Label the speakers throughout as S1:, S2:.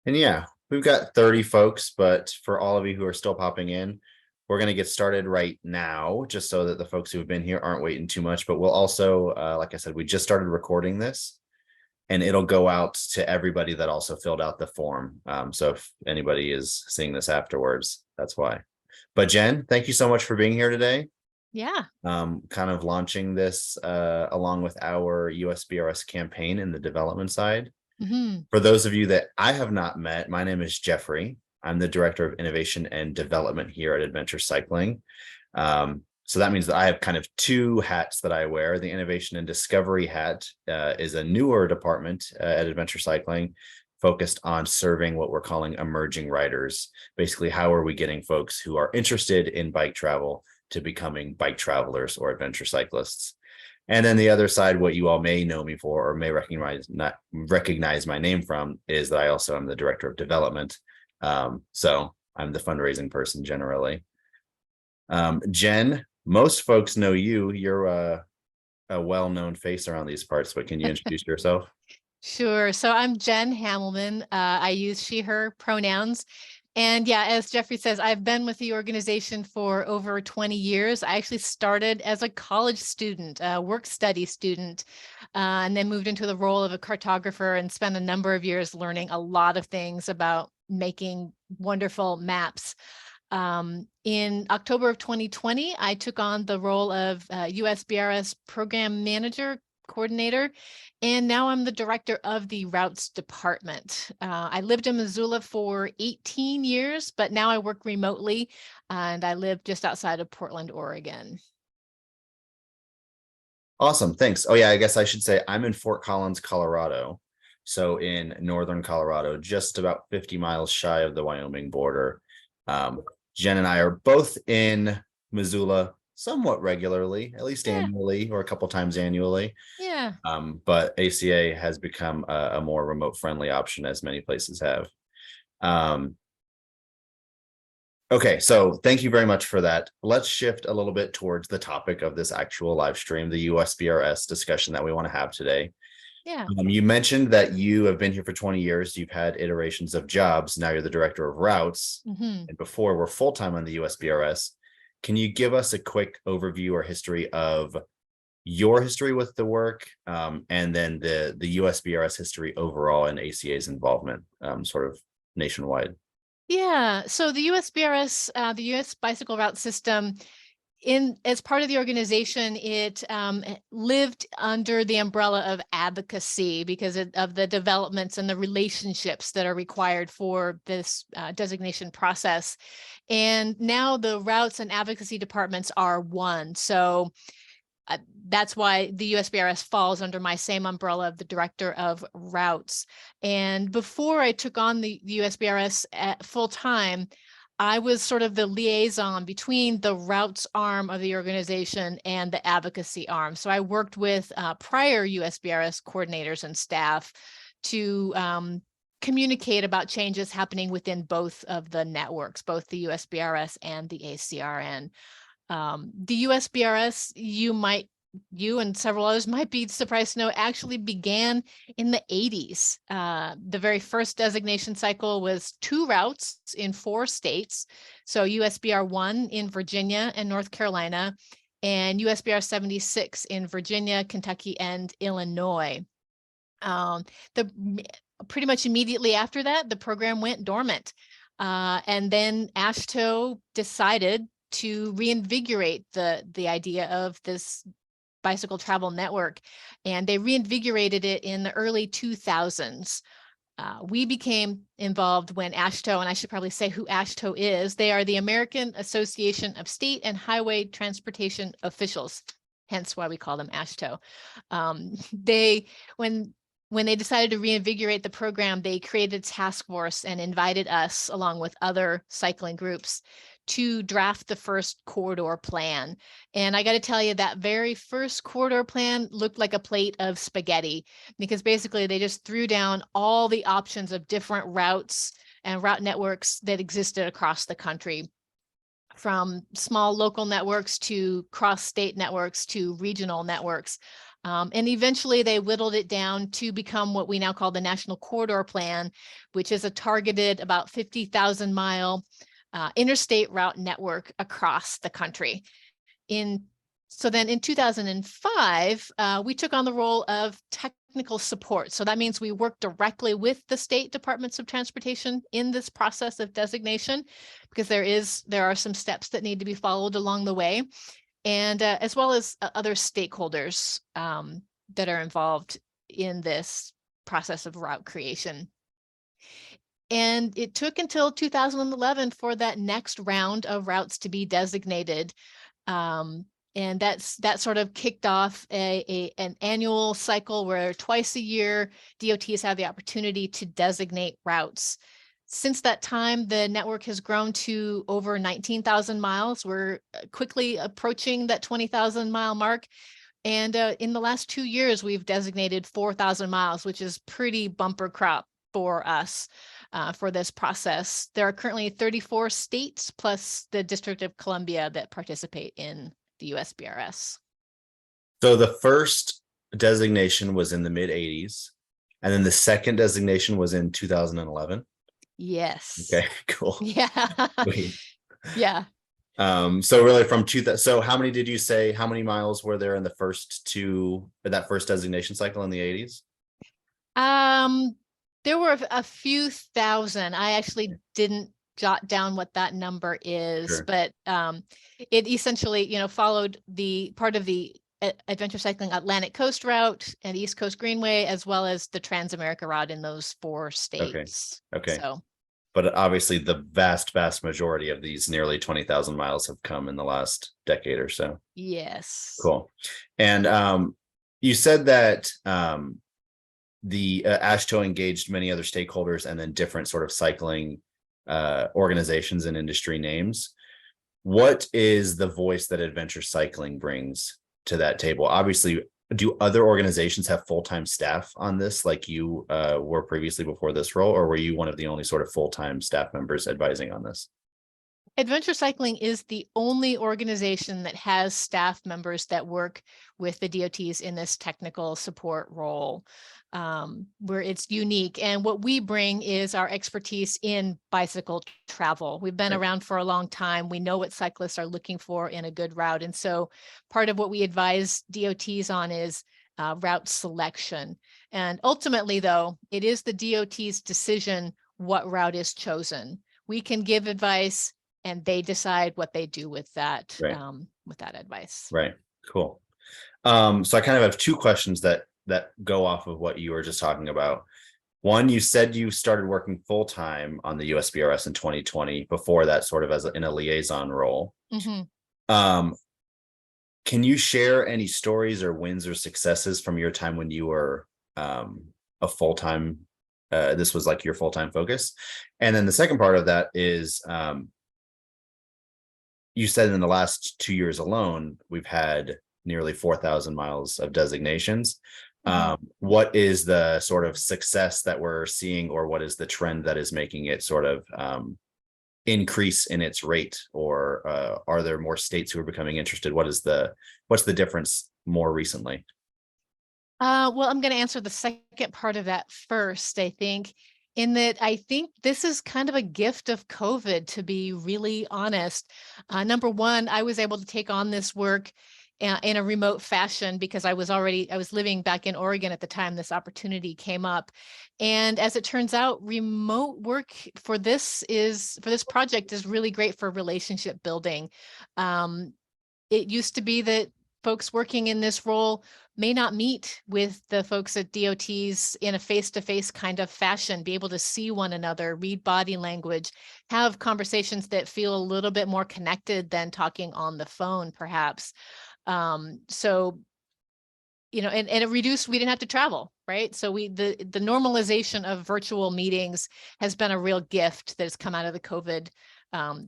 S1: And yeah, we've got 30 folks, but for all of you who are still popping in, we're going to get started right now, just so that the folks who have been here aren't waiting too much. But we'll also, like I said, we just started recording this and it'll go out to everybody that also filled out the form. So if anybody is seeing this afterwards, that's why. But Jen, thank you so much for being here today.
S2: Yeah.
S1: Kind of launching this along with our USBRS campaign in the development side.
S2: Hmm.
S1: For those of you that I have not met, my name is Jeffrey. I'm the Director of Innovation and Development here at Adventure Cycling. So that means that I have kind of two hats that I wear. The Innovation and Discovery hat is a newer department at Adventure Cycling, focused on serving what we're calling emerging riders. Basically, how are we getting folks who are interested in bike travel to becoming bike travelers or adventure cyclists? And then the other side, what you all may know me for or may recognize my name from, is that I also am the Director of Development. So I'm the fundraising person generally. Jen, most folks know you. You're a well-known face around these parts, but can you introduce yourself?
S2: Sure. So I'm Jenn Hamelman. I use she, her pronouns. And yeah, as Jeffrey says, I've been with the organization for over 20 years. I actually started as a college student, a work study student, and then moved into the role of a cartographer and spent a number of years learning a lot of things about making wonderful maps. In October of 2020, I took on the role of USBRS program manager coordinator, and now I'm the director of the routes department. I lived in Missoula for 18 years, but now I work remotely and I live just outside of Portland, Oregon.
S1: Awesome, thanks. Oh yeah, I guess I should say I'm in Fort Collins, Colorado. So in northern Colorado, just about 50 miles shy of the Wyoming border. Jen and I are both in Missoula somewhat regularly, at least
S2: Yeah,
S1: annually or a couple times annually.
S2: yeah.
S1: But ACA has become a more remote friendly option, as many places have. Um, okay, so thank you very much for that. Let's shift a little bit towards the topic of this actual live stream, the USBRS discussion that we want to have today.
S2: Yeah.
S1: You mentioned that you have been here for 20 years. You've had iterations of jobs. Now you're the director of routes.
S2: Hmm.
S1: And before we're full-time on the USBRS. Can you give us a quick overview or history of your history with the work, and then the USBRS history overall and ACA's involvement, sort of nationwide?
S2: Yeah. So the USBRS, the US Bicycle Route System, as part of the organization, it lived under the umbrella of advocacy because of the developments and the relationships that are required for this designation process. And now the routes and advocacy departments are one. So that's why the USBRS falls under my same umbrella of the director of routes. And before I took on the USBRS at full time, I was sort of the liaison between the routes arm of the organization and the advocacy arm. So I worked with prior USBRS coordinators and staff to communicate about changes happening within both of the networks, both the USBRS and the ACRN. The USBRS, you and several others might be surprised to know, actually began in the 80s. The very first designation cycle was 2 routes in 4 states. So USBR 1 in Virginia and North Carolina, and USBR 76 in Virginia, Kentucky, and Illinois. The pretty much immediately after that, the program went dormant. And then AASHTO decided to reinvigorate the idea of this bicycle travel network, and they reinvigorated it in the early 2000s. We became involved when AASHTO, and I should probably say who AASHTO is. They are the American Association of State and Highway Transportation Officials, hence why we call them AASHTO. They, when they decided to reinvigorate the program, they created a task force and invited us, along with other cycling groups, to draft the first corridor plan. And I got to tell you, that very first corridor plan looked like a plate of spaghetti, because basically they just threw down all the options of different routes and route networks that existed across the country, from small local networks to cross-state networks to regional networks. And eventually they whittled it down to become what we now call the National Corridor Plan, which is a targeted about 50,000 mile interstate route network across the country. So then in 2005, we took on the role of technical support. So that means we work directly with the state departments of transportation in this process of designation, because there are some steps that need to be followed along the way. And as well as other stakeholders that are involved in this process of route creation. And it took until 2011 for that next round of routes to be designated. And that sort of kicked off an annual cycle where twice a year DOTs have the opportunity to designate routes. Since that time, the network has grown to over 19,000 miles. We're quickly approaching that 20,000 mile mark. And in the last 2 years, we've designated 4,000 miles, which is pretty bumper crop for us for this process. There are currently 34 states plus the District of Columbia that participate in the USBRS.
S1: So the first designation was in the mid 80s, and then the second designation was in 2011.
S2: Yes.
S1: Okay, cool.
S2: Yeah. Yeah.
S1: So really from so how many did you say, how many miles were there in the that first designation cycle in the 80s?
S2: There were a few thousand. I actually didn't jot down what that number is,
S1: Sure.
S2: but it essentially, followed the part of the adventure cycling Atlantic Coast route and East Coast Greenway, as well as the Trans-America route in those 4 states.
S1: Okay.
S2: So,
S1: but obviously the vast majority of these nearly 20,000 miles have come in the last decade or so.
S2: yes.
S1: Cool. And you said that the AASHTO engaged many other stakeholders and then different sort of cycling organizations and industry names. What is the voice that adventure cycling brings to that table? Obviously, do other organizations have full-time staff on this like you were previously before this role, or were you one of the only sort of full-time staff members advising on this?
S2: Adventure Cycling is the only organization that has staff members that work with the DOTs in this technical support role, where it's unique. And what we bring is our expertise in bicycle travel. We've been around for a long time. We know what cyclists are looking for in a good route. And so part of what we advise DOTs on is route selection. And ultimately, though, it is the DOT's decision what route is chosen. We can give advice, and they decide what they do with that, with that advice.
S1: Right. Cool. So I kind of have 2 questions that go off of what you were just talking about. One, you said you started working full-time on the USBRS in 2020, before that sort of in a liaison role.
S2: Mm-hmm.
S1: Can you share any stories or wins or successes from your time when you were a full-time, this was like your full-time focus? And then the second part of that is, you said in the last 2 years alone, we've had nearly 4,000 miles of designations. Mm-hmm. What is the sort of success that we're seeing, or what is the trend that is making it sort of increase in its rate, or are there more states who are becoming interested? What's the difference more recently?
S2: Well, I'm going to answer the second part of that first, I think. In that I think this is kind of a gift of COVID, to be really honest. Number one, I was able to take on this work in a remote fashion because I was living back in Oregon at the time this opportunity came up. And as it turns out, remote work for this project is really great for relationship building. It used to be that folks working in this role may not meet with the folks at DOTs in a face-to-face kind of fashion, be able to see one another, read body language, have conversations that feel a little bit more connected than talking on the phone, perhaps. So, and it reduced, we didn't have to travel, right? So the normalization of virtual meetings has been a real gift that has come out of the COVID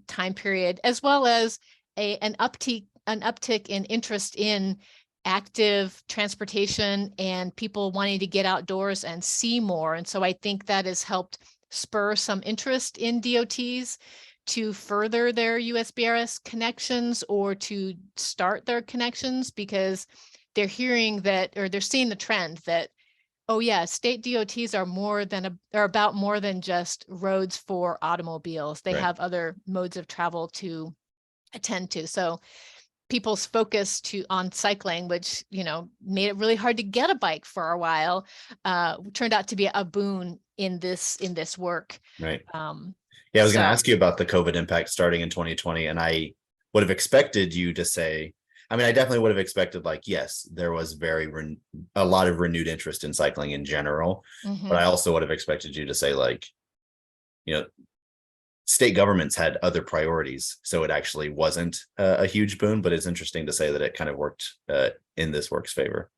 S2: time period, as well as an uptick in interest in active transportation and people wanting to get outdoors and see more. And so I think that has helped spur some interest in DOTs to further their USBRS connections or to start their connections, because they're hearing that, or they're seeing the trend that, oh yeah, state DOTs are about more than just roads for automobiles. They
S1: Right.
S2: have other modes of travel to attend to. So people's focus on cycling, which, made it really hard to get a bike for a while, turned out to be a boon in this work.
S1: Right.
S2: Um,
S1: Yeah, I was going to
S2: so
S1: ask you about the COVID impact starting in 2020, and I would have expected you to say, I mean, I definitely would have expected, like, yes, there was a lot of renewed interest in cycling in general, but I also would have expected you to say, like, state governments had other priorities, so it actually wasn't a huge boon. But it's interesting to say that it kind of worked in this work's favor.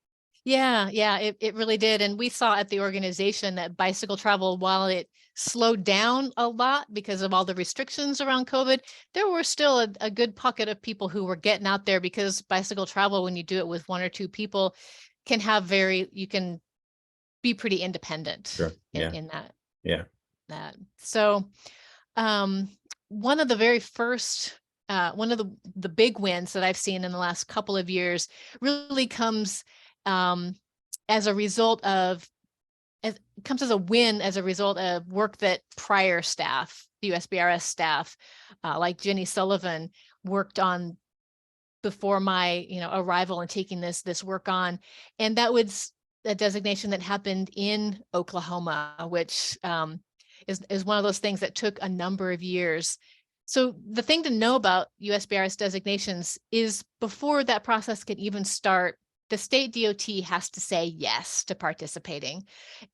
S2: Yeah, it really did. And we saw at the organization that bicycle travel, while it slowed down a lot because of all the restrictions around COVID, there were still a good pocket of people who were getting out there, because bicycle travel, when you do it with one or two people, you can be pretty independent.
S1: Sure. Yeah.
S2: in that.
S1: Yeah.
S2: So one of the very first, one of the big wins that I've seen in the last couple of years really comes as a win as a result of work that prior staff, the USBRS staff, like Jenny Sullivan, worked on before my arrival and taking this work on. And that was a designation that happened in Oklahoma, which is one of those things that took a number of years. So the thing to know about USBRS designations is, before that process can even start, the state DOT has to say yes to participating.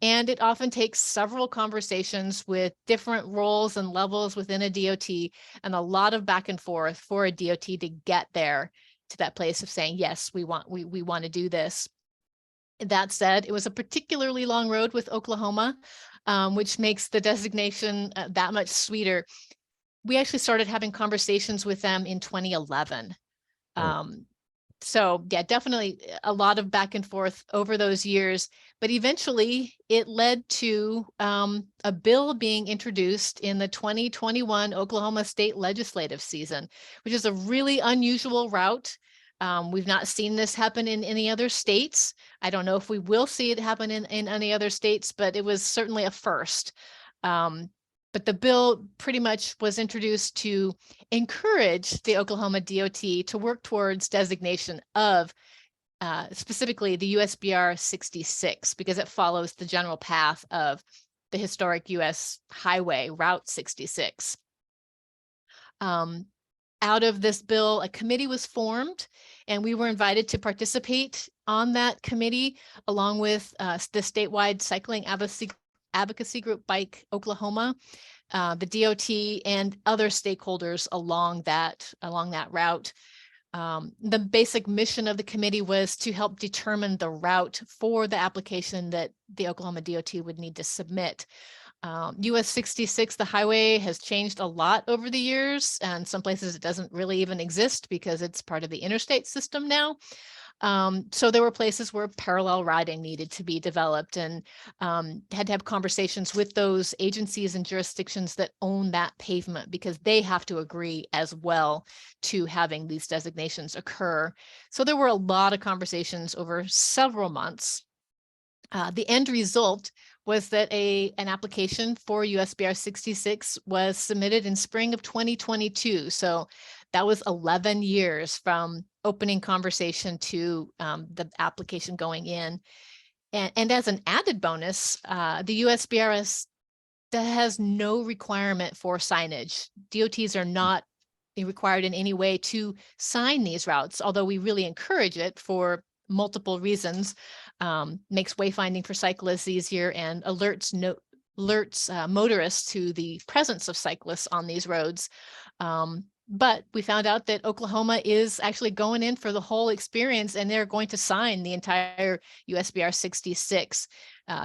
S2: And it often takes several conversations with different roles and levels within a DOT, and a lot of back and forth for a DOT to get there to that place of saying, yes, we want to do this. That said, it was a particularly long road with Oklahoma, which makes the designation that much sweeter. We actually started having conversations with them in 2011. So yeah, definitely a lot of back and forth over those years, but eventually it led to a bill being introduced in the 2021 Oklahoma state legislative season, which is a really unusual route. We've not seen this happen in any other states. I don't know if we will see it happen in any other states, but it was certainly a first. But the bill pretty much was introduced to encourage the Oklahoma DOT to work towards designation of specifically the USBR 66, because it follows the general path of the historic US highway, Route 66. Out of this bill, a committee was formed, and we were invited to participate on that committee, along with the statewide cycling advocacy group, Bike Oklahoma, the DOT, and other stakeholders along that route. The basic mission of the committee was to help determine the route for the application that the Oklahoma DOT would need to submit. US 66, the highway, has changed a lot over the years, and some places it doesn't really even exist because it's part of the interstate system now. So there were places where parallel routing needed to be developed, and had to have conversations with those agencies and jurisdictions that own that pavement, because they have to agree as well to having these designations occur. So there were a lot of conversations over several months. The end result was that an application for USBR 66 was submitted in spring of 2022. So that was 11 years from opening conversation to the application going in. And as an added bonus, the USBRS has no requirement for signage. DOTs are not required in any way to sign these routes, although we really encourage it for multiple reasons. Makes wayfinding for cyclists easier, and alerts motorists to the presence of cyclists on these roads. But we found out that Oklahoma is actually going in for the whole experience, and they're going to sign the entire USBR 66.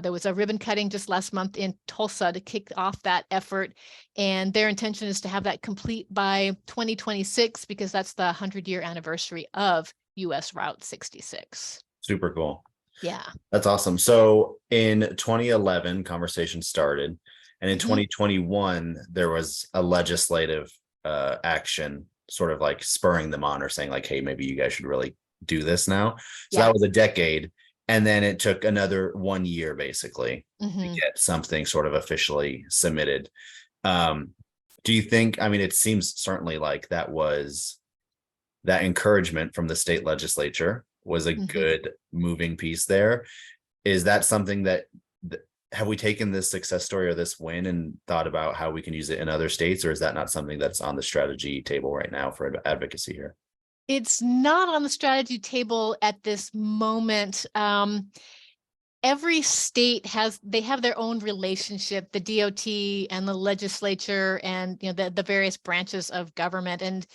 S2: There was a ribbon cutting just last month in Tulsa to kick off that effort, and their intention is to have that complete by 2026, because that's the 100-year anniversary of US Route 66.
S1: Super cool.
S2: Yeah.
S1: That's awesome. So in 2011, conversation started, and in 2021, there was a legislative action sort of like spurring them on, or saying like, hey, maybe you guys should really do this now. So
S2: Yeah.
S1: that was a decade. And then it took another 1 year basically to
S2: Mhm.
S1: get something sort of officially submitted. Do you think, I mean, it seems certainly like that encouragement from the state legislature was a
S2: Mhm.
S1: good moving piece there. Is that something that have we taken this success story or this win and thought about how we can use it in other states, or is that not something that's on the strategy table right now for advocacy here?
S2: It's not on the strategy table at this moment. Every state they have their own relationship, the DOT and the legislature and the various branches of government. And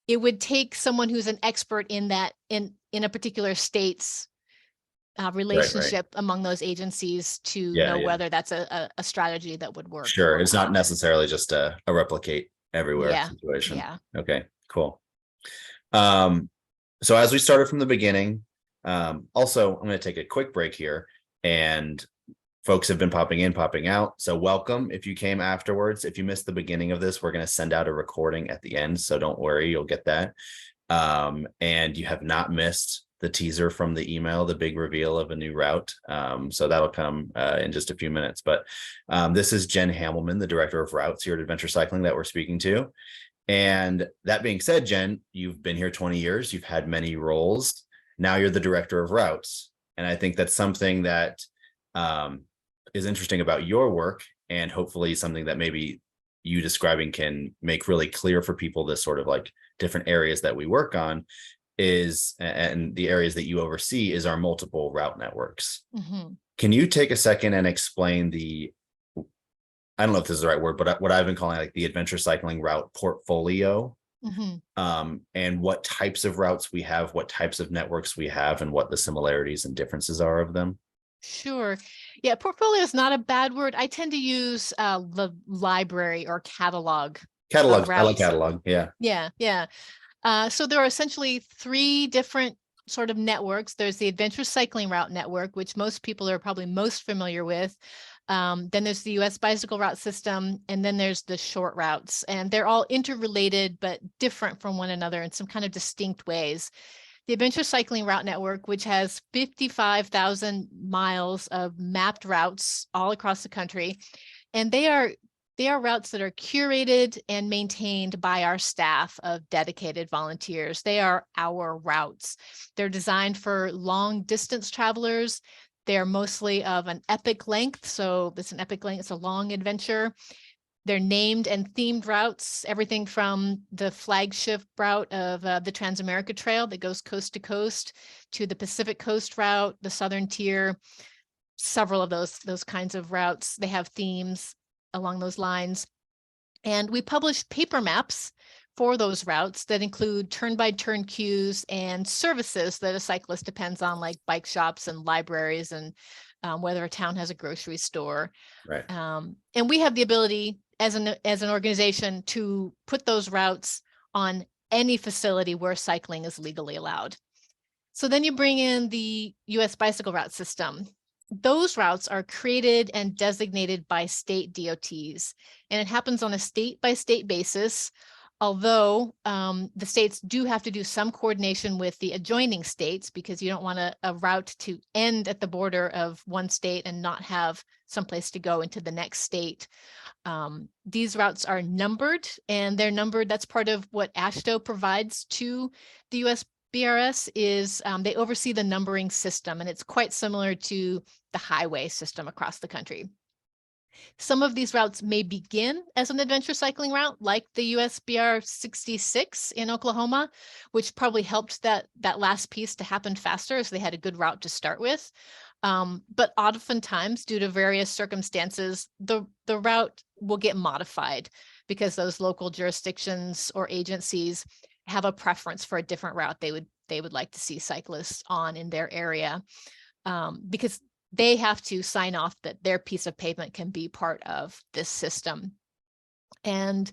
S2: it would take someone who's an expert in that in a particular state's
S1: Right.
S2: relationship among those agencies to
S1: Yeah,
S2: know
S1: yeah.
S2: whether that's a strategy that would work
S1: Sure.
S2: or
S1: It's not
S2: not.
S1: necessarily just a replicate everywhere
S2: Yeah,
S1: situation.
S2: yeah.
S1: Okay, cool. Um, so as we started from the beginning, also I'm going to take a quick break here, and folks have been popping in, popping out. So welcome if you came afterwards. If you missed the beginning of this, we're going to send out a recording at the end. So don't worry, you'll get that. And you have not missed the teaser from the email, the big reveal of a new route. So that'll come in just a few minutes. But this is Jenn Hamelman, the director of routes here at Adventure Cycling that we're speaking to. And that being said, Jenn, you've been here 20 years. You've had many roles. Now you're the director of routes. And I think that's something that is interesting about your work, and hopefully something that maybe you describing can make really clear for people this sort of like different areas that we work on is, and the areas that you oversee is our multiple route networks.
S2: Mhm.
S1: Can you take a second and explain I don't know if this is the right word, but what I've been calling like the adventure cycling route portfolio,
S2: Mhm.
S1: and what types of routes we have, what types of networks we have, and what the similarities and differences are of them?
S2: Sure. Yeah, portfolio is not a bad word. I tend to use the library or catalog of
S1: Catalog. I like
S2: routes.
S1: catalog. Yeah.
S2: Yeah, yeah. So there are essentially three different sort of networks. There's the Adventure Cycling Route Network, which most people are probably most familiar with. Then there's the US Bicycle Route System, and then there's the short routes. And they're all interrelated, but different from one another in some kind of distinct ways. The Adventure Cycling Route Network, which has 55,000 miles of mapped routes all across the country, and they are routes that are curated and maintained by our staff of dedicated volunteers. They are our routes. They're designed for long distance travelers. They're mostly of an epic length. So it's an epic length, it's a long adventure. They're named and themed routes, everything from the flagship route of the Transamerica Trail that goes coast to coast to the Pacific Coast route, the Southern Tier, several of those kinds of routes. They have themes along those lines. And we publish paper maps for those routes that include turn-by-turn queues and services that a cyclist depends on, like bike shops and libraries, and whether a town has a grocery store.
S1: Right.
S2: And we have the ability as an organization to put those routes on any facility where cycling is legally allowed. So then you bring in the US Bicycle Route System. Those routes are created and designated by state DOTs, and it happens on a state-by-state basis, although the states do have to do some coordination with the adjoining states, because you don't want a route to end at the border of one state and not have someplace to go into the next state. These routes are numbered, and they're numbered. That's part of what AASHTO provides to the USBRS is they oversee the numbering system, and it's quite similar to the highway system across the country. Some of these routes may begin as an adventure cycling route, like the USBR 66 in Oklahoma, which probably helped that last piece to happen faster, as they had a good route to start with. But oftentimes, due to various circumstances, the route will get modified because those local jurisdictions or agencies have a preference for a different route they would like to see cyclists on in their area, because they have to sign off that their piece of pavement can be part of this system. And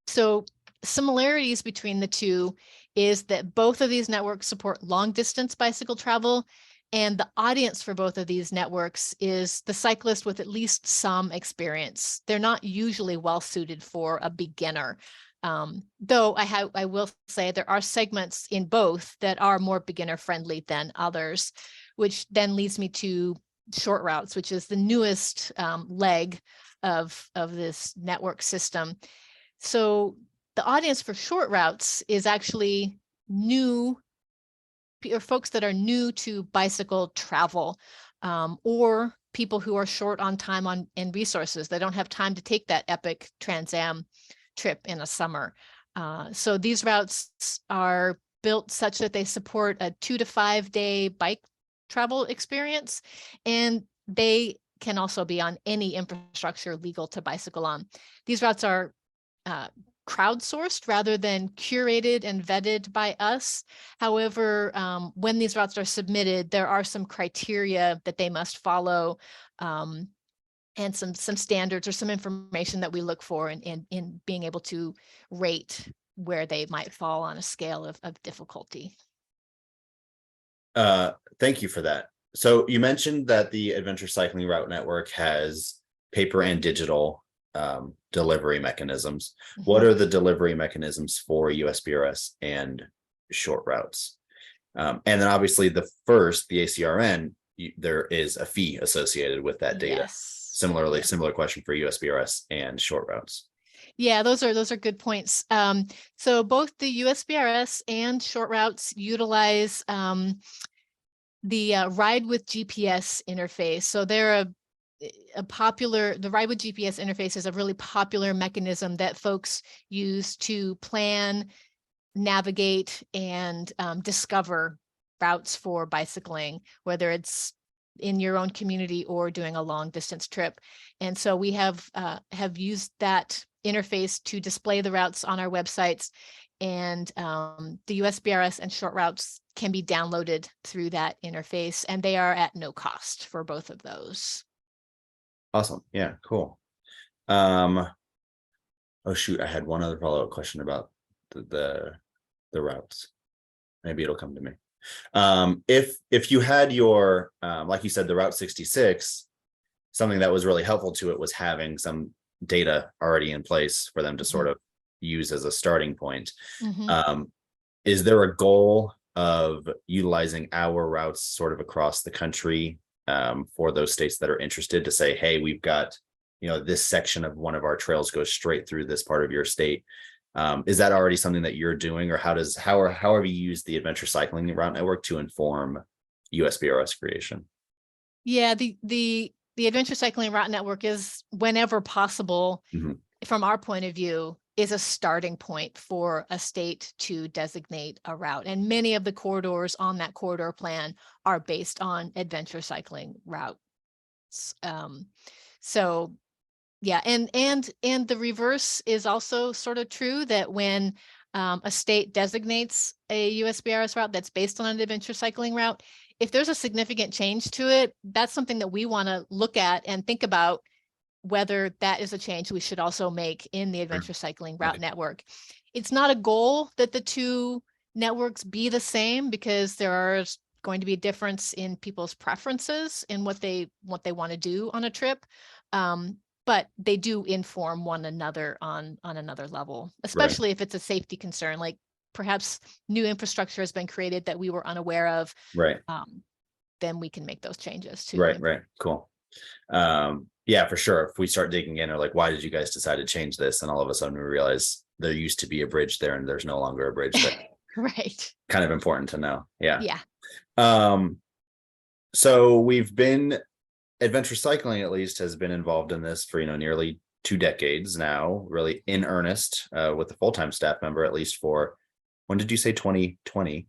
S2: so similarities between the two is that both of these networks support long distance bicycle travel, and the audience for both of these networks is the cyclist with at least some experience. They're not usually well suited for a beginner. Though I will say there are segments in both that are more beginner friendly than others, which then leads me to short routes, which is the newest leg of this network system. So the audience for short routes is actually new, or folks that are new to bicycle travel, or people who are short on time and resources. They don't have time to take that epic Trans Am trip in a summer. So these routes are built such that they support a 2 to 5 day bike travel experience, and they can also be on any infrastructure legal to bicycle on. These routes are crowdsourced rather than curated and vetted by us. However, when these routes are submitted, there are some criteria that they must follow, and some standards or some information that we look for in being able to rate where they might fall on a scale of difficulty.
S1: Thank you for that. So you mentioned that the Adventure Cycling Route Network has paper and digital delivery mechanisms. What are the delivery mechanisms for USBRS and short routes? And then obviously the ACRN, there is a fee associated with that data.
S2: Yes.
S1: Similarly, similar question for USBRS and short routes.
S2: Yeah, those are good points. So both the USBRS and short routes utilize the Ride with GPS interface. So they're the Ride with GPS interface is a really popular mechanism that folks use to plan, navigate, and discover routes for bicycling, whether it's in your own community or doing a long distance trip. And so we have used that interface to display the routes on our websites, and the USBRS and short routes can be downloaded through that interface, and they are at no cost for both of those.
S1: Awesome. Yeah, cool. Oh shoot, I had one other follow-up question about the routes. Maybe it'll come to me. If you had your like you said, the Route 66, something that was really helpful to it was having some data already in place for them to sort of use as a starting point. Is there a goal of utilizing our routes sort of across the country for those states that are interested to say, hey, we've got, this section of one of our trails goes straight through this part of your state? Is that already something that you're doing, or how have you used the Adventure Cycling Route Network to inform USBRS creation?
S2: Yeah, the Adventure Cycling Route Network is, whenever possible, from our point of view, is a starting point for a state to designate a route. And many of the corridors on that corridor plan are based on adventure cycling routes. So yeah, and the reverse is also sort of true, that when a state designates a USBRS route that's based on an adventure cycling route, if there's a significant change to it, that's something that we want to look at and think about whether that is a change we should also make in the Adventure Cycling Route Network. It's not a goal that the two networks be the same, because there is going to be a difference in people's preferences in what they want to do on a trip. But they do inform one another on another level, especially if it's a safety concern, like perhaps new infrastructure has been created that we were unaware of. Then we can make those changes too.
S1: Right. Cool. Yeah, for sure. If we start digging in, or like, why did you guys decide to change this? And all of a sudden we realize there used to be a bridge there and there's no longer a bridge there.
S2: Right.
S1: Kind of important to know. Yeah.
S2: Yeah.
S1: So adventure cycling at least has been involved in this for, nearly 2 decades now, really in earnest, with a full-time staff member, at least for, when did you say 2020?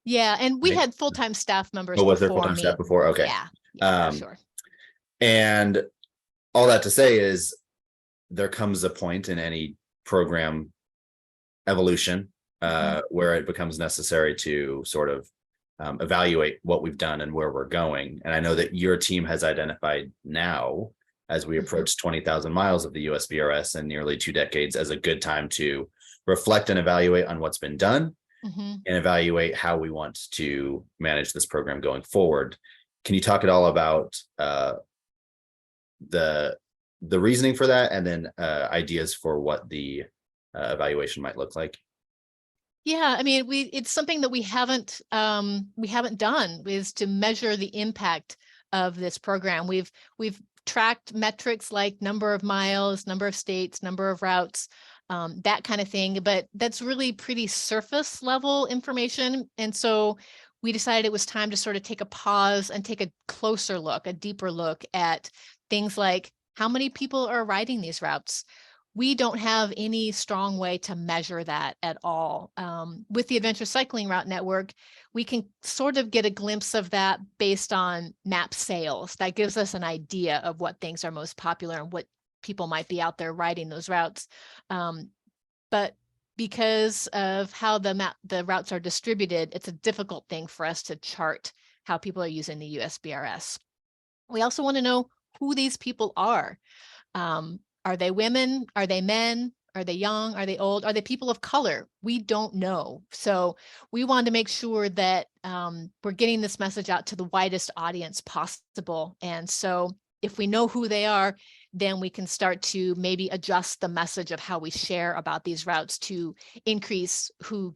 S2: Yeah. And we had full-time staff members.
S1: Oh, was there full-time staff before? Okay.
S2: Yeah, for sure.
S1: And all that to say is there comes a point in any program evolution where it becomes necessary to sort of evaluate what we've done and where we're going. And I know that your team has identified now, as we approach 20,000 miles of the USBRS and nearly 2 decades, as a good time to reflect and evaluate on what's been done and evaluate how we want to manage this program going forward. Can you talk at all about the reasoning for that, and then ideas for what the evaluation might look like?
S2: Yeah, I mean, it's something that we haven't done, is to measure the impact of this program. We've tracked metrics like number of miles, number of states, number of routes, that kind of thing, but that's really pretty surface level information. And so we decided it was time to sort of take a pause and take a closer look, a deeper look at things like how many people are riding these routes. We don't have any strong way to measure that at all. With the Adventure Cycling Route Network, we can sort of get a glimpse of that based on map sales. That gives us an idea of what things are most popular and what people might be out there riding those routes. But because of how the routes are distributed, it's a difficult thing for us to chart how people are using the USBRS. We also want to know who these people are. Are they women? Are they men? Are they young? Are they old? Are they people of color? We don't know. So we want to make sure that we're getting this message out to the widest audience possible. And so if we know who they are, then we can start to maybe adjust the message of how we share about these routes to increase who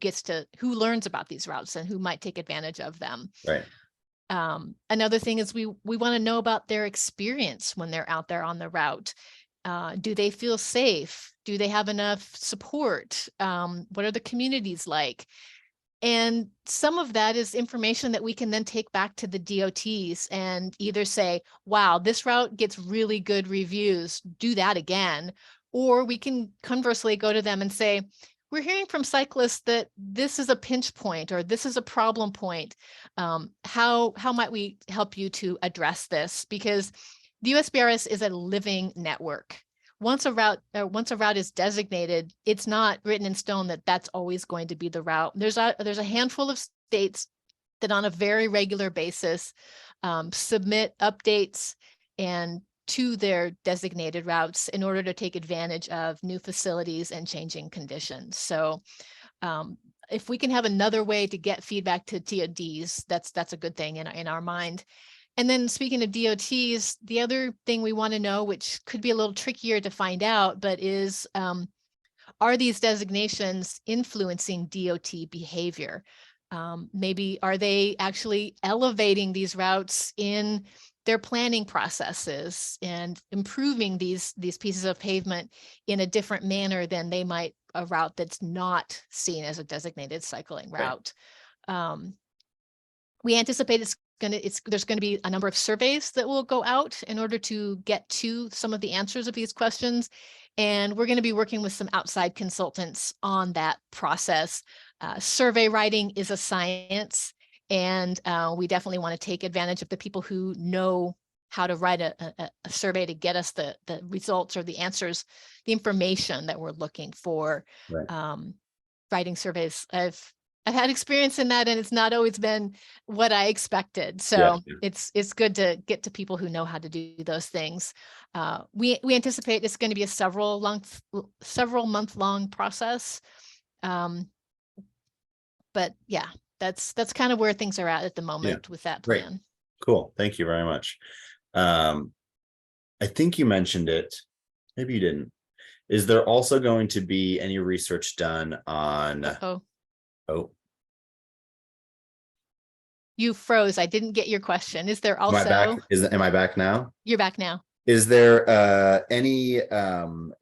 S2: learns about these routes and who might take advantage of them.
S1: Right.
S2: Another thing is we want to know about their experience when they're out there on the route. Do they feel safe? Do they have enough support? What are the communities like? And some of that is information that we can then take back to the DOTs and either say, wow, this route gets really good reviews, do that again. Or we can conversely go to them and say, we're hearing from cyclists that this is a pinch point or this is a problem point. How might we help you to address this? Because the USBRS is a living network. Once a route is designated, it's not written in stone that that's always going to be the route. There's a handful of states that on a very regular basis submit updates and to their designated routes in order to take advantage of new facilities and changing conditions. So if we can have another way to get feedback to TODs, that's a good thing in our mind. And then speaking of DOTs, the other thing we want to know, which could be a little trickier to find out, but is, are these designations influencing DOT behavior? Maybe are they actually elevating these routes in their planning processes and improving these pieces of pavement in a different manner than they might a route that's not seen as a designated cycling route? Right. We anticipate there's going to be a number of surveys that will go out in order to get to some of the answers of these questions. And we're going to be working with some outside consultants on that process. Survey writing is a science, and we definitely want to take advantage of the people who know how to write a survey to get us the results or the answers, the information that we're looking for. Right. Writing surveys. I've had experience in that, and it's not always been what I expected. So yeah. It's good to get to people who know how to do those things. We anticipate it's going to be a several month long process. But yeah, that's kind of where things are at the moment with that plan.
S1: Great. Cool. Thank you very much. I think you mentioned it. Maybe you didn't. Is there also going to be any research done on? Oh,
S2: you froze. I didn't get your question. Is there also?
S1: Am I back now?
S2: You're back now.
S1: Is there any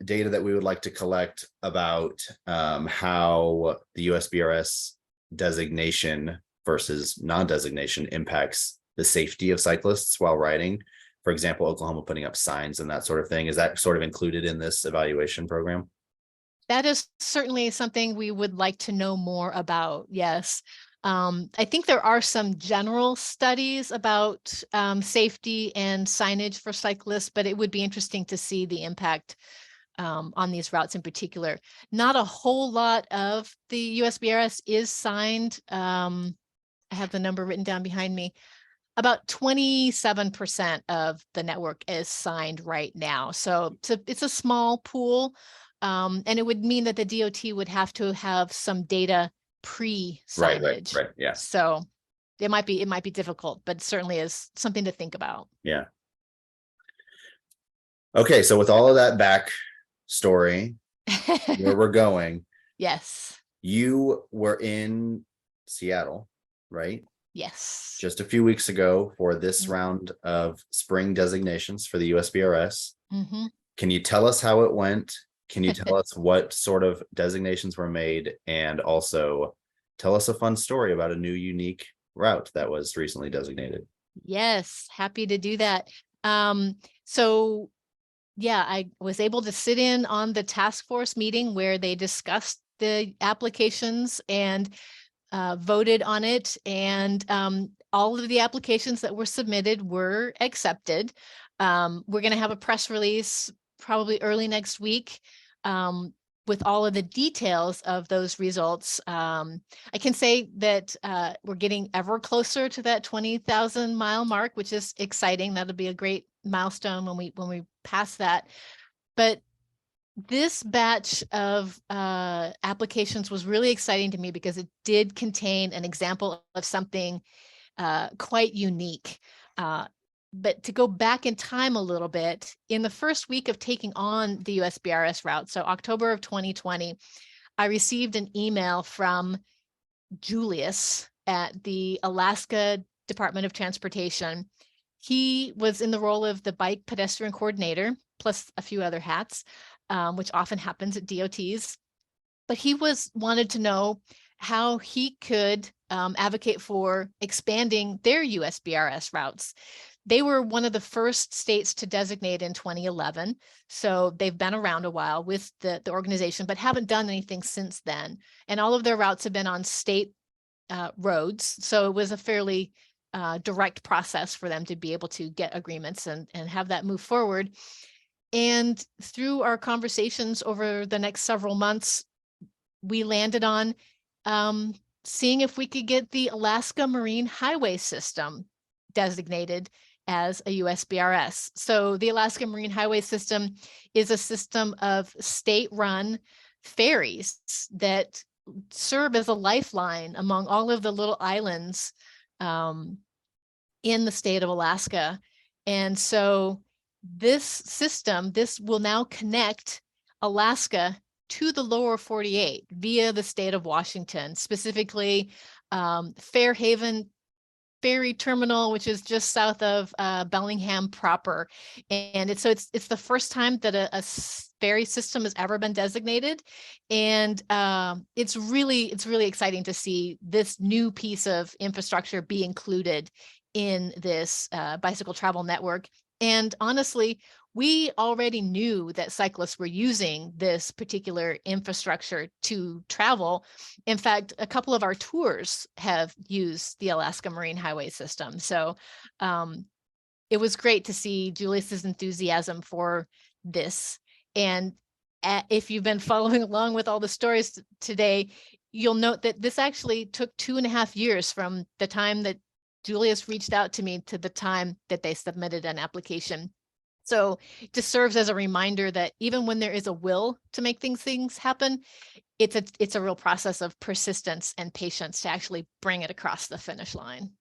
S1: data that we would like to collect about how the USBRS designation versus non-designation impacts the safety of cyclists while riding? For example, Oklahoma putting up signs and that sort of thing. Is that sort of included in this evaluation program?
S2: That is certainly something we would like to know more about. Yes. I think there are some general studies about safety and signage for cyclists, but it would be interesting to see the impact on these routes in particular. Not a whole lot of the USBRS is signed. I have the number written down behind me. About 27% of the network is signed right now. So it's a small pool. And it would mean that the DOT would have to have some data pre-signage.
S1: Right. Yeah.
S2: So it might be difficult, but it certainly is something to think about.
S1: Yeah. Okay. So with all of that back story, where we're going.
S2: Yes.
S1: You were in Seattle, right?
S2: Yes.
S1: Just a few weeks ago for this
S2: Mm.
S1: round of spring designations for the USBRS.
S2: Mhm.
S1: Can you tell us how it went? Can you tell us what sort of designations were made? And also tell us a fun story about a new unique route that was recently designated.
S2: Yes, happy to do that. So yeah, I was able to sit in on the task force meeting where they discussed the applications and voted on it. And all of the applications that were submitted were accepted. We're going to have a press release probably early next week with all of the details of those results. I can say that we're getting ever closer to that 20,000 mile mark, which is exciting. That'll be a great milestone when we pass that. But this batch of applications was really exciting to me because it did contain an example of something quite unique. But to go back in time a little bit, in the first week of taking on the USBRS route, so October of 2020, I received an email from Julius at the Alaska Department of Transportation. He was in the role of the bike pedestrian coordinator, plus a few other hats, which often happens at DOTs. But he wanted to know how he could advocate for expanding their USBRS routes. They were one of the first states to designate in 2011. So they've been around a while with the organization, but haven't done anything since then. And all of their routes have been on state roads. So it was a fairly direct process for them to be able to get agreements and have that move forward. And through our conversations over the next several months, we landed on seeing if we could get the Alaska Marine Highway System designated as a USBRS. So the Alaska Marine Highway System is a system of state-run ferries that serve as a lifeline among all of the little islands in the state of Alaska. And so this system, this will now connect Alaska to the lower 48 via the state of Washington, specifically Fairhaven Ferry Terminal, which is just south of Bellingham proper. And it's the first time that a ferry system has ever been designated. And it's really exciting to see this new piece of infrastructure be included in this bicycle travel network. And honestly, we already knew that cyclists were using this particular infrastructure to travel. In fact, a couple of our tours have used the Alaska Marine Highway System. So it was great to see Julius's enthusiasm for this. And if you've been following along with all the stories today, you'll note that this actually took 2.5 years from the time that Julius reached out to me to the time that they submitted an application. So it just serves as a reminder that even when there is a will to make things happen, it's a real process of persistence and patience to actually bring it across the finish line.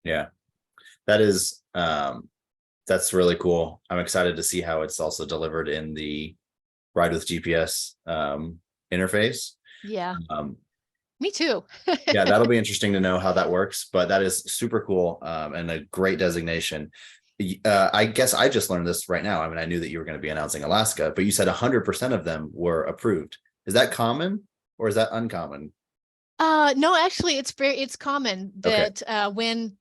S1: Yeah, that is that's really cool. I'm excited to see how it's also delivered in the Ride with GPS interface.
S2: Yeah. Me too.
S1: Yeah, that'll be interesting to know how that works, but that is super cool and a great designation. I guess I just learned this right now. I mean, I knew that you were going to be announcing Alaska, but you said 100% of them were approved. Is that common or is that uncommon?
S2: No, actually, it's common that
S1: Okay.
S2: when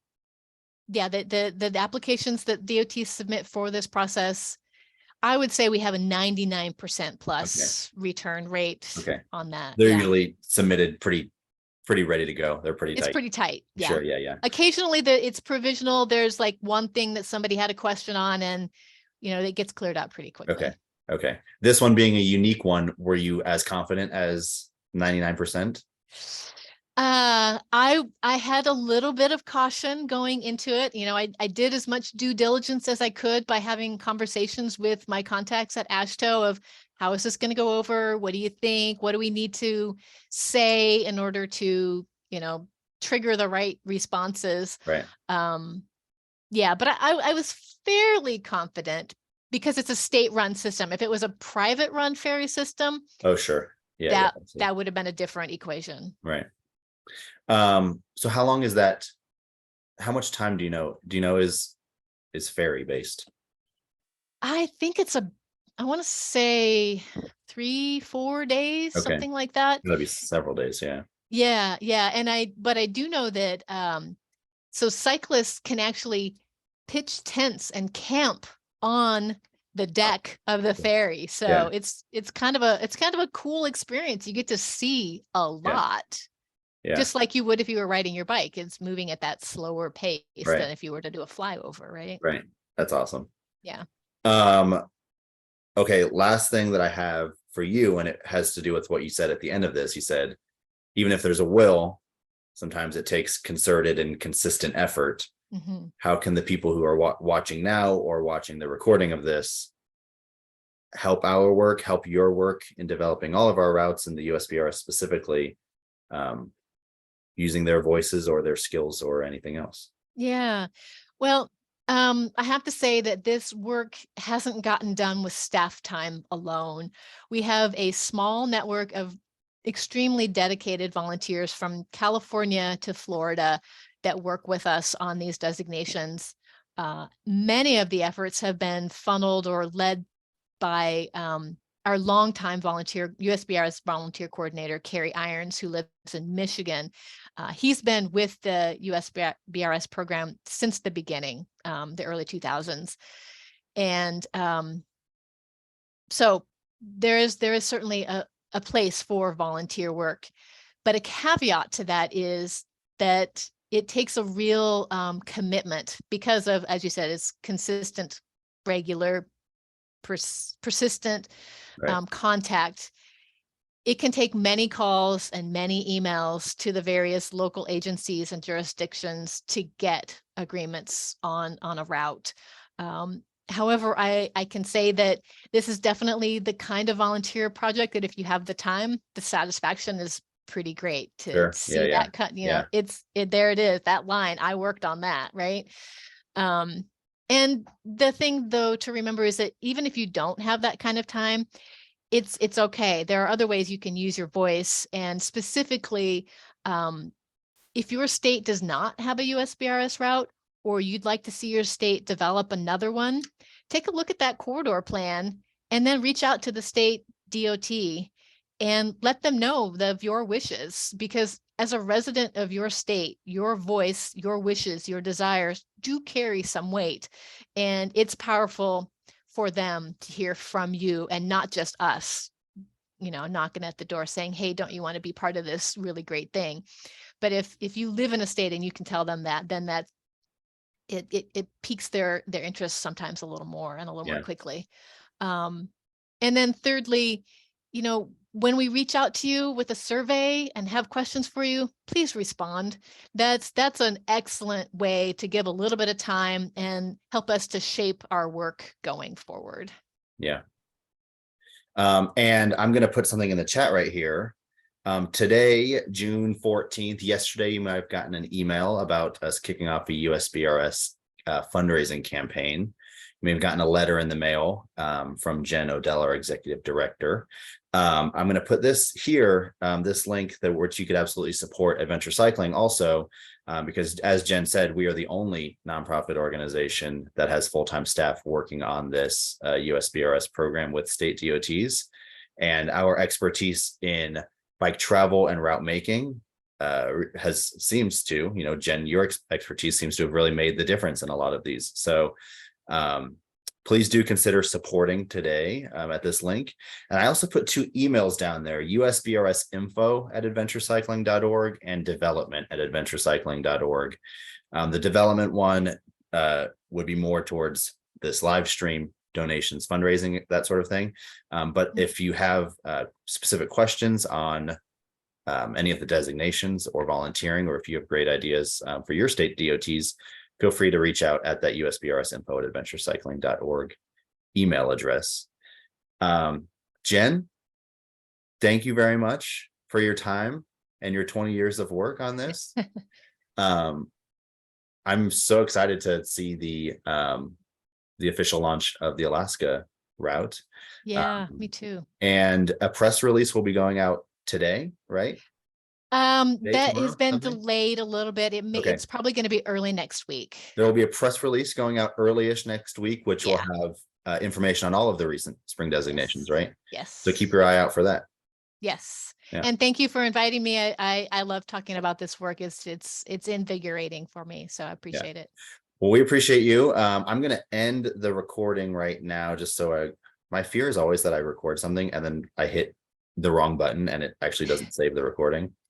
S2: the applications that DOT submit for this process, I would say we have a 99% plus return rate
S1: Okay.
S2: on that.
S1: They're
S2: Yeah.
S1: usually submitted pretty ready to go. They're pretty
S2: It's
S1: tight.
S2: pretty tight. Yeah.
S1: Sure. Yeah.
S2: Occasionally it's provisional. There's like one thing that somebody had a question on and, it gets cleared out pretty quickly.
S1: Okay. This one being a unique one, were you as confident as 99%?
S2: I had a little bit of caution going into it. I did as much due diligence as I could by having conversations with my contacts at AASHTO of how is this going to go over? What do you think? What do we need to say in order to, trigger the right responses?
S1: Right.
S2: Yeah, but I was fairly confident because it's a state-run system. If it was a private-run ferry system,
S1: Oh, sure. Yeah.
S2: that would have been a different equation.
S1: Right. So how long is that? How much time do you know? Is ferry based?
S2: I think I want to say 3-4 days,
S1: Okay.
S2: something like that.
S1: That'll be several days. Yeah.
S2: Yeah. But I do know that, so cyclists can actually pitch tents and camp on the deck of the ferry. So
S1: Yeah.
S2: it's kind of a cool experience. You get to see a lot.
S1: Yeah.
S2: Just like you would if you were riding your bike. It's moving at that slower pace
S1: Right.
S2: than if you were to do a flyover, right?
S1: Right. That's awesome.
S2: Yeah.
S1: Okay, last thing that I have for you, and it has to do with what you said at the end of this. You said, even if there's a will, sometimes it takes concerted and consistent effort.
S2: Mm-hmm.
S1: How can the people who are watching now or watching the recording of this help our work, help your work in developing all of our routes in the USBRS specifically, using their voices or their skills or anything else?
S2: Yeah. Well, I have to say that this work hasn't gotten done with staff time alone. We have a small network of extremely dedicated volunteers from California to Florida that work with us on these designations. Many of the efforts have been funneled or led by our longtime volunteer, USBRS volunteer coordinator, Carrie Irons, who lives in Michigan. He's been with the USBRS program since the beginning, the early 2000s. And so there is certainly a place for volunteer work, but a caveat to that is that it takes a real commitment because of, as you said, it's consistent, regular, persistent contact. It can take many calls and many emails to the various local agencies and jurisdictions to get agreements on a route. However, I can say that this is definitely the kind of volunteer project that if you have the time, the satisfaction is pretty great to see that cut. There it is, that line. I worked on that, right? And the thing though to remember is that even if you don't have that kind of time, it's okay. There are other ways you can use your voice, and specifically, if your state does not have a USBRS route, or you'd like to see your state develop another one, take a look at that corridor plan and then reach out to the state DOT and let them know of your wishes, because as a resident of your state, your voice, your wishes, your desires do carry some weight, and it's powerful for them to hear from you and not just us, knocking at the door saying, hey, don't you want to be part of this really great thing? But if you live in a state and you can tell them that, then it piques their interest sometimes a little more and a little more quickly. And then thirdly, when we reach out to you with a survey and have questions for you, please respond. That's an excellent way to give a little bit of time and help us to shape our work going forward.
S1: Yeah. And I'm going to put something in the chat right here. Today, June 14th, yesterday, you might have gotten an email about us kicking off a USBRS fundraising campaign. You may have gotten a letter in the mail from Jen Odell, our executive director. I'm going to put this here, this link which you could absolutely support Adventure Cycling also, because as Jen said, we are the only nonprofit organization that has full-time staff working on this USBRS program with state DOTs, and our expertise in bike travel and route making seems to, Jen, your expertise seems to have really made the difference in a lot of these. So please do consider supporting today at this link. And I also put 2 emails down there, usbrsinfo@adventurecycling.org and development@adventurecycling.org. The development one would be more towards this live stream, donations, fundraising, that sort of thing. But if you have specific questions on any of the designations or volunteering, or if you have great ideas for your state DOTs, feel free to reach out at that usbrsinfo@adventurecycling.org email address. Jen, thank you very much for your time and your 20 years of work on this. I'm so excited to see the the official launch of the Alaska route.
S2: Yeah, me
S1: Um,
S2: too.
S1: and a press release will be going out today, right? Today,
S2: That has
S1: tomorrow,
S2: been
S1: something?
S2: delayed a little bit.
S1: Okay.
S2: It's probably going to be early next week.
S1: There will be a press release going out early-ish next week, which will
S2: Yeah.
S1: have information on all of the recent spring designations,
S2: Yes.
S1: right? So keep
S2: Yes.
S1: your eye out for that.
S2: Yes.
S1: Yeah.
S2: And thank you for inviting me. I love talking about this work. It's invigorating for me. So I
S1: Yeah.
S2: appreciate it.
S1: Well, we appreciate you. I'm going to end the recording right now, just so my fear is always that I record something and then I hit the wrong button and it actually doesn't save the recording.